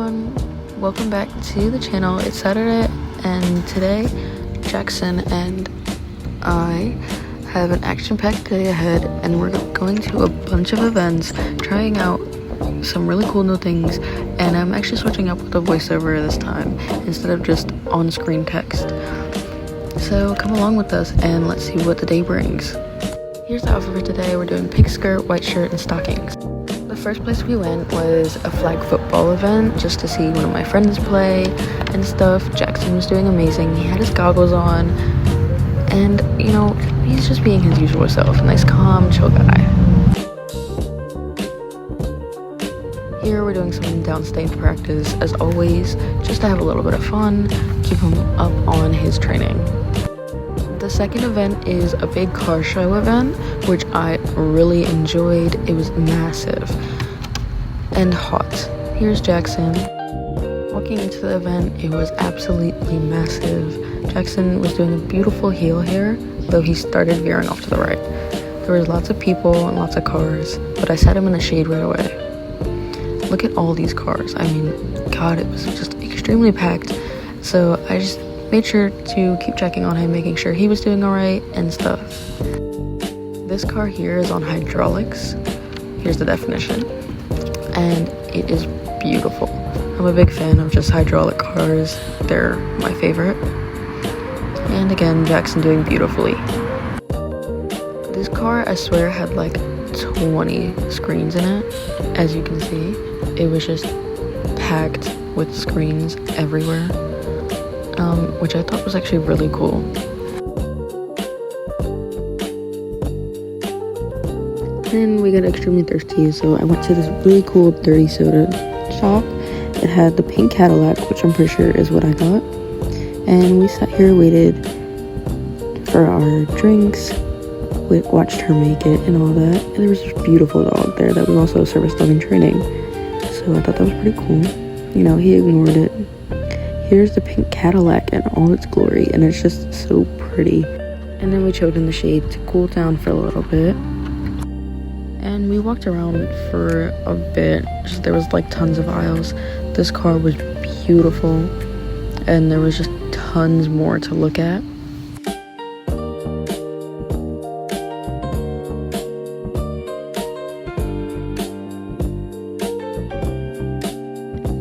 everyone, welcome back to the channel. It's Saturday and today Jackson and I have an action-packed day ahead and we're going to a bunch of events, trying out some really cool new things, and I'm actually switching up with the voiceover this time instead of just on-screen text. So come along with us and let's see what the day brings. Here's the outfit for today. We're doing pink skirt, white shirt, and stockings. The first place we went was a flag football event just to see one of my friends play and stuff. Jackson was doing amazing. He had his goggles on and, you know, he's just being his usual self. Nice, calm, chill guy. Here we're doing some downstage practice as always, just to have a little bit of fun, keep him up on his training. The second event is a big car show event, which I really enjoyed. It was massive and hot. Here's Jackson. Walking into the event, it was absolutely massive. Jackson was doing a beautiful heel here, though he started veering off to the right. There was lots of people and lots of cars, but I sat him in the shade right away. Look at all these cars. I mean, God, it was just extremely packed. So I just made sure to keep checking on him, making sure he was doing all right and stuff. This car here is on hydraulics. Here's the definition. And it is beautiful. I'm a big fan of just hydraulic cars. They're my favorite. And again, Jackson doing beautifully. This car, I swear, had like 20 screens in it. As you can see, it was just packed with screens everywhere. Which I thought was actually really cool. Then we got extremely thirsty, so I went to this really cool dirty soda shop. It had the pink Cadillac, which I'm pretty sure is what I got. And we sat here, waited for our drinks, we watched her make it and all that. And there was this beautiful dog there that was also a service dog in training. So I thought that was pretty cool. You know, he ignored it. Here's the pink Cadillac in all its glory, and it's just so pretty. And then we chilled in the shade to cool down for a little bit. And we walked around for a bit. There was like tons of aisles. This car was beautiful, and there was just tons more to look at.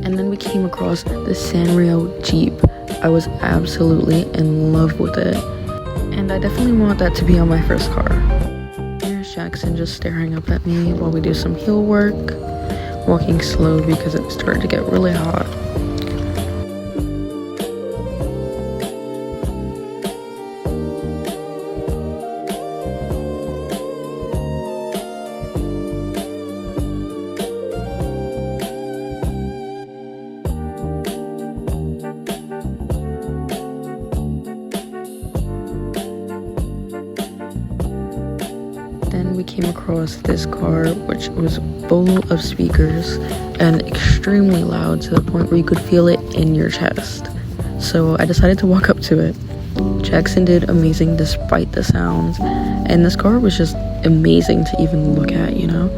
And then we came across the Sanrio Jeep. I was absolutely in love with it. And I definitely want that to be on my first car. Here's Jackson just staring up at me while we do some heel work. Walking slow because it started to get really hot. Then we came across this car, which was full of speakers and extremely loud to the point where you could feel it in your chest. So I decided to walk up to it. Jackson did amazing despite the sounds, and this car was just amazing to even look at, you know?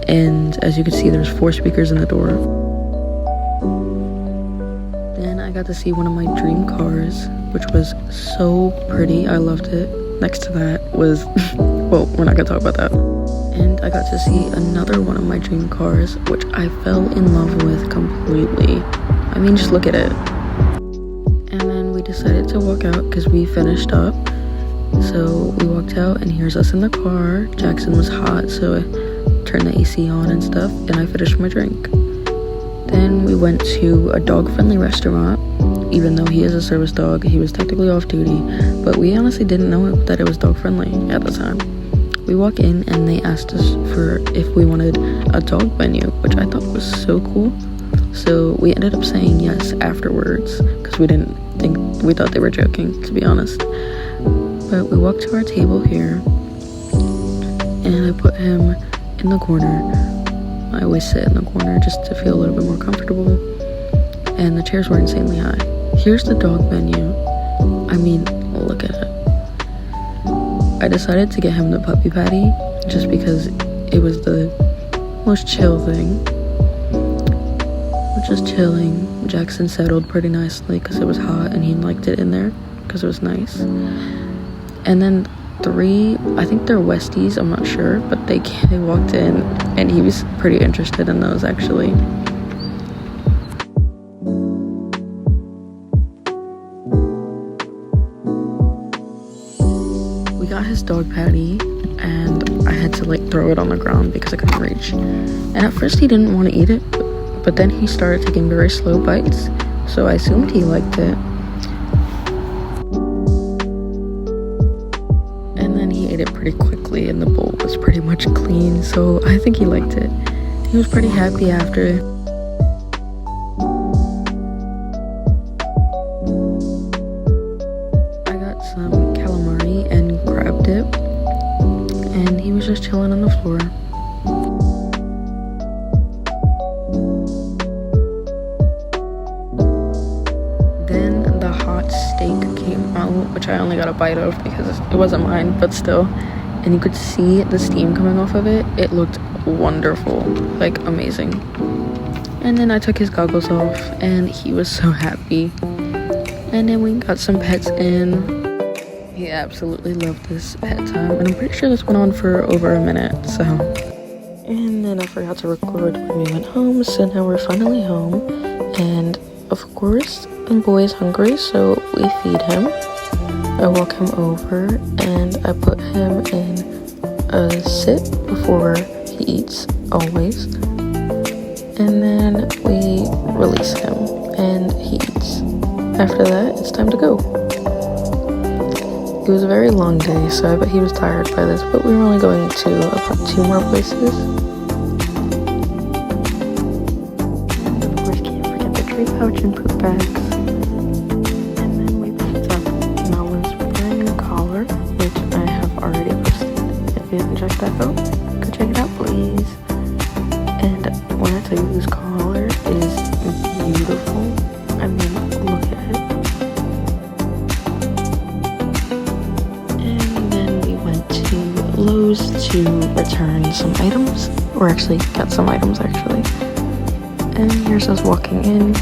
And as you can see, there's 4 speakers in the door. Then I got to see one of my dream cars, which was so pretty. I loved it. Next to that was well, we're not gonna talk about that. And I got to see another one of my dream cars, which I fell in love with completely. I mean, just look at it. And then we decided to walk out because we finished up. So we walked out and here's us in the car. Jackson was hot, so I turned the AC on and stuff, and I finished my drink. Then we went to a dog-friendly restaurant. Even though he is a service dog, he was technically off duty, but we honestly didn't know that it was dog-friendly at the time. We walk in and they asked us for if we wanted a dog menu, which I thought was so cool. So we ended up saying yes afterwards, because we thought they were joking, to be honest. But we walked to our table here, and I put him in the corner. I always sit in the corner just to feel a little bit more comfortable, and the chairs were insanely high. Here's the dog menu. I mean, look at it. I decided to get him the puppy patty just because it was the most chill thing. We're just chilling. Jackson settled pretty nicely because it was hot and he liked it in there because it was nice. And then 3, I think they're Westies, I'm not sure, but they walked in and he was pretty interested in those actually. We got his dog patty and I had to like throw it on the ground because I couldn't reach. And at first he didn't want to eat it, but then he started taking very slow bites, so I assumed he liked it. And then he ate it pretty quickly and the bowl was pretty much clean, so I think he liked it. He was pretty happy after. I got some calamari and crab dip, and he was just chilling on the floor. Then the hot steak came out, which I only got a bite of because it wasn't mine, but still. And you could see the steam coming off of it. It looked wonderful, like amazing. And then I took his goggles off and he was so happy. And then we got some pets in. He absolutely loved this pet time, and I'm pretty sure this went on for over a minute, so. And then I forgot to record when we went home, so now we're finally home. And of course, the boy is hungry, so we feed him. I walk him over and I put him in a sit before he eats, always. And then we release him and he eats. After that, it's time to go. It was a very long day, so I bet he was tired by this, but we were only going to about 2 more places. And of course, can't forget the tree pouch and poop bags. And then we picked up Melvin's brand new collar, which I have already posted. If you haven't checked that out, go check it out, please. And when I tell you this collar is beautiful, I mean, look at it. And then we went to Lowe's to return some items, or actually got some items actually. And here's us walking in.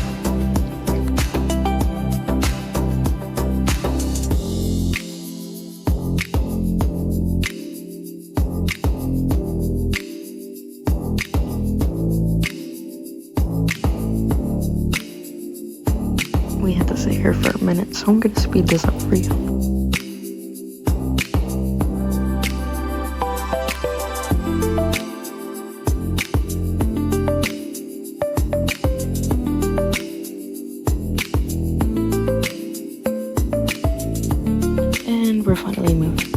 We had to sit here for a minute, so I'm gonna speed this up for you. And we're finally moving.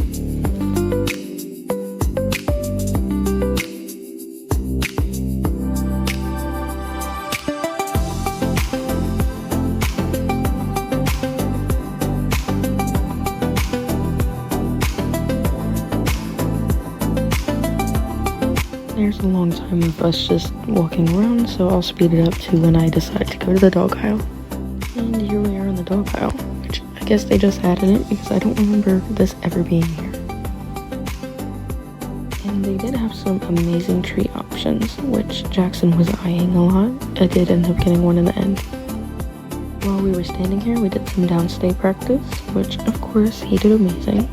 There's a long time of us just walking around, so I'll speed it up to when I decide to go to the dog aisle. And here we are in the dog aisle, which I guess they just added it because I don't remember this ever being here. And they did have some amazing treat options, which Jackson was eyeing a lot. I did end up getting one in the end. While we were standing here, we did some downstay practice, which of course he did amazing.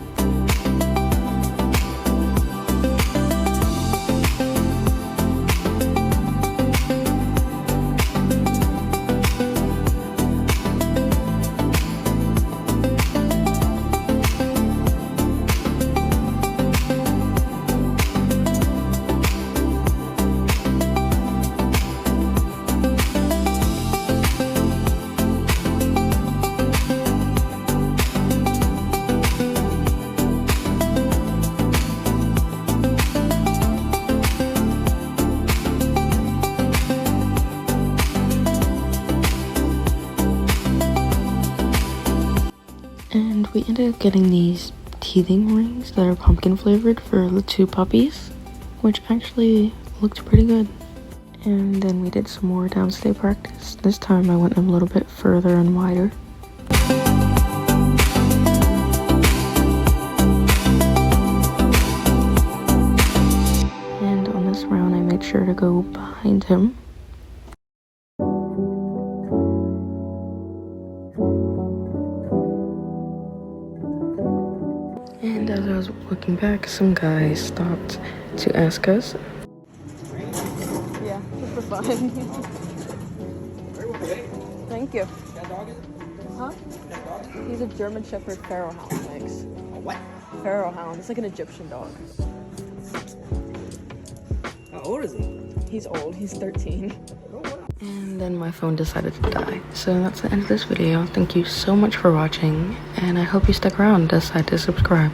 And we ended up getting these teething rings that are pumpkin flavored for the 2 puppies, which actually looked pretty good. And then we did some more downstay practice. This time I went a little bit further and wider. And on this round I made sure to go behind him. I was walking back, some guy stopped to ask us. Yeah, just for fun. Thank you. Huh? He's a German Shepherd Pharaoh Hound mix. A what? Pharaoh Hound. It's like an Egyptian dog. How old is he? He's old. He's 13. Oh, wow. And then my phone decided to die. So that's the end of this video. Thank you so much for watching, and I hope you stick around and decide to subscribe.